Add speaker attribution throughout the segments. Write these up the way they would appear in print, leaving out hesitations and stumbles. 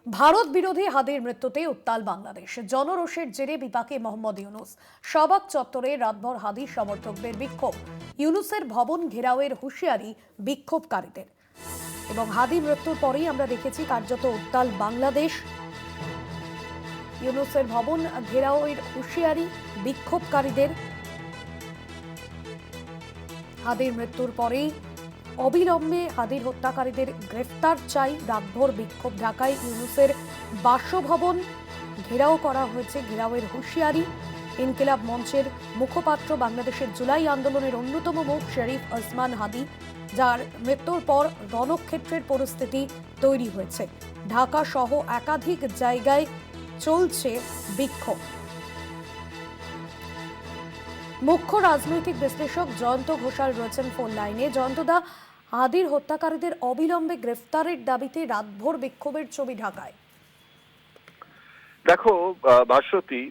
Speaker 1: ভারত বিরোধী হাদির মৃত্যুতে উত্তাল বাংলাদেশ। জনরোষের জেরে বিপাকে মোহাম্মদ ইউনুস। শাহবাগ চত্বরে রাতভর হাদি সমর্থকদের বিক্ষোভ। ইউনুসের ভবন ঘেরাওয়ের হুঁশিয়ারি বিক্ষোভকারীদের। এবং হাদি মৃত্যুর পরেই আমরা দেখেছি কার্যত উত্তাল বাংলাদেশ। ইউনুসের ভবন ঘেরাওয়ের হুঁশিয়ারি বিক্ষোভকারীদের। হাদির মৃত্যুর পরেই অবিলম্বে হাদির হত্যাকারীদের গ্রেফতার চাই। রাতভর বিক্ষোভ। ঢাকায় ইউনুসের বাসভবন ঘেরাও করা হয়েছে, ঘেরাওয়ের হুঁশিয়ারি। ইনকিলাব মঞ্চের মুখপাত্র, বাংলাদেশের জুলাই আন্দোলনের অন্যতম মুখ শরীফ ওসমান হাদি, যার মৃত্যুর পর রণক্ষেত্রের পরিস্থিতি তৈরি হয়েছে। ঢাকা সহ একাধিক জায়গায় চলছে বিক্ষোভ। মুখ্য রাজনৈতিক বিশ্লেষক জয়ন্ত ঘোষাল রয়েছেন ফোন লাইনে। জয়ন্তদা, হাদির হত্যাকারীদের অবিলম্বে গ্রেফতারের দাবিতে রাতভর বিক্ষোভের ছবি ঢাকায়।
Speaker 2: দেখো ভাস্বতী,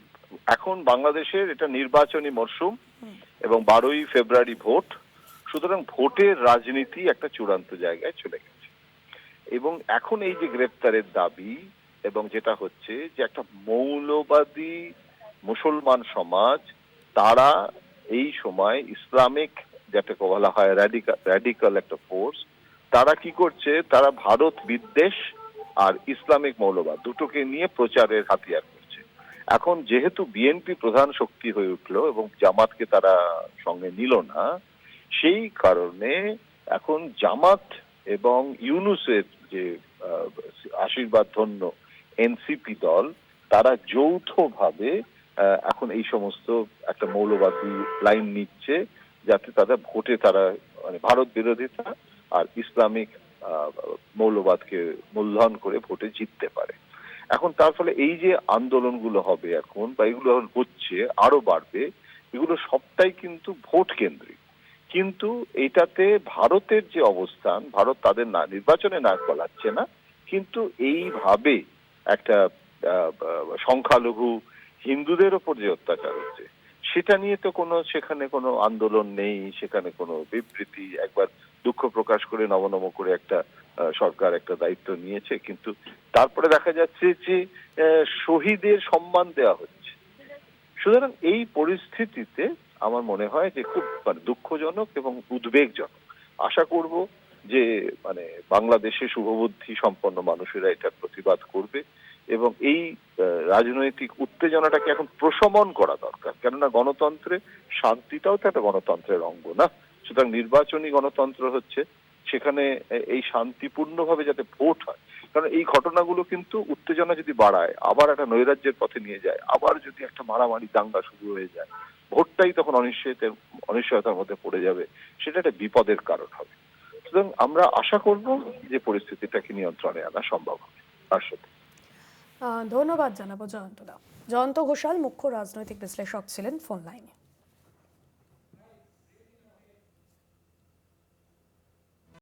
Speaker 2: এখন বাংলাদেশের এটা নির্বাচনী মরশুম এবং 12ই ফেব্রুয়ারি ভোট। সুতরাং ভোটের রাজনীতি একটা চূড়ান্ত জায়গায় চলে গেছে এবং এখন এই যে গ্রেফতারের দাবি এবং যেটা হচ্ছে যে একটা মৌলবাদী মুসলমান সমাজ, তারা এই সময় ইসলামিক, যেটাকে বলা হয় র্যাডিক্যাল একটা ফোর্স, তারা কি করছে, তারা ভারত বিদ্বেষ আর ইসলামিক মৌলবাদ দুটোকে নিয়ে প্রচারের হাতিয়ার করছে। এখন যেহেতু বিএনপি প্রধান শক্তি হয়ে উঠলো এবং জামাতকে তারা সঙ্গে নিল না, সেই কারণে এখন জামাত এবং ইউনুসের যে আশীর্বাদ ধন্য এনসিপি দল, তারা যৌথভাবে এখন এই সমস্ত একটা মৌলবাদী লাইন নিচ্ছে, যাতে তাদের ভোটে তারা মানে ভারত বিরোধিতা আর ইসলামিক মৌলবাদকে মূলধন করে ভোটে জিততে পারে। এখন তার ফলে এই যে আন্দোলনগুলো হবে এখন, বা এগুলো হচ্ছে, আরো বাড়বে, এগুলো সবটাই কিন্তু ভোট কেন্দ্রিক। কিন্তু এটাতে ভারতের যে অবস্থান, ভারত তাদের না নির্বাচনে নাক গলাচ্ছে না, কিন্তু এইভাবে একটা সংখ্যালঘু হিন্দুদের ওপর যে অত্যাচার হচ্ছে, সেটা নিয়ে তো সেখানে কোনো আন্দোলন নেই, সেখানে কোনো বিবৃতি, একবার দুঃখ প্রকাশ করে নম করে একটা সরকার একটা দায়িত্ব নিয়েছে, কিন্তু তারপরে দেখা যাচ্ছে যে শহীদের সম্মান দেওয়া হচ্ছে। সুতরাং এই পরিস্থিতিতে আমার মনে হয় যে খুব দুঃখজনক এবং উদ্বেগজনক। আশা করব যে বাংলাদেশে শুভবুদ্ধি সম্পন্ন মানুষেরা এটার প্রতিবাদ করবে এবং এই রাজনৈতিক উত্তেজনাটাকে এখন প্রশমন করা দরকার। কেননা গণতন্ত্রে শান্তিটাও তো একটা গণতন্ত্রের অঙ্গ, না? সুতরাং নির্বাচনী গণতন্ত্র হচ্ছে, সেখানে এই শান্তিপূর্ণভাবে যাতে ভোট হয়। কারণ এই ঘটনাগুলো কিন্তু উত্তেজনা যদি বাড়ায়, আবার একটা নৈরাজ্যের পথে নিয়ে যায়, আবার যদি একটা মারামারি দাঙ্গা শুরু হয়ে যায়, ভোটটাই তখন অনিশ্চয়তার মধ্যে পড়ে যাবে, সেটা একটা বিপদের কারণ হবে। সুতরাং আমরা আশা করব যে পরিস্থিতিটাকে নিয়ন্ত্রণে আনা সম্ভব হবে। তার সাথে
Speaker 1: ধন্যবাদ জানাবো জয়ন্তদা। জয়ন্ত ঘোষাল মুখ্য রাজনৈতিক বিশ্লেষক ছিলেন ফোন লাইনে।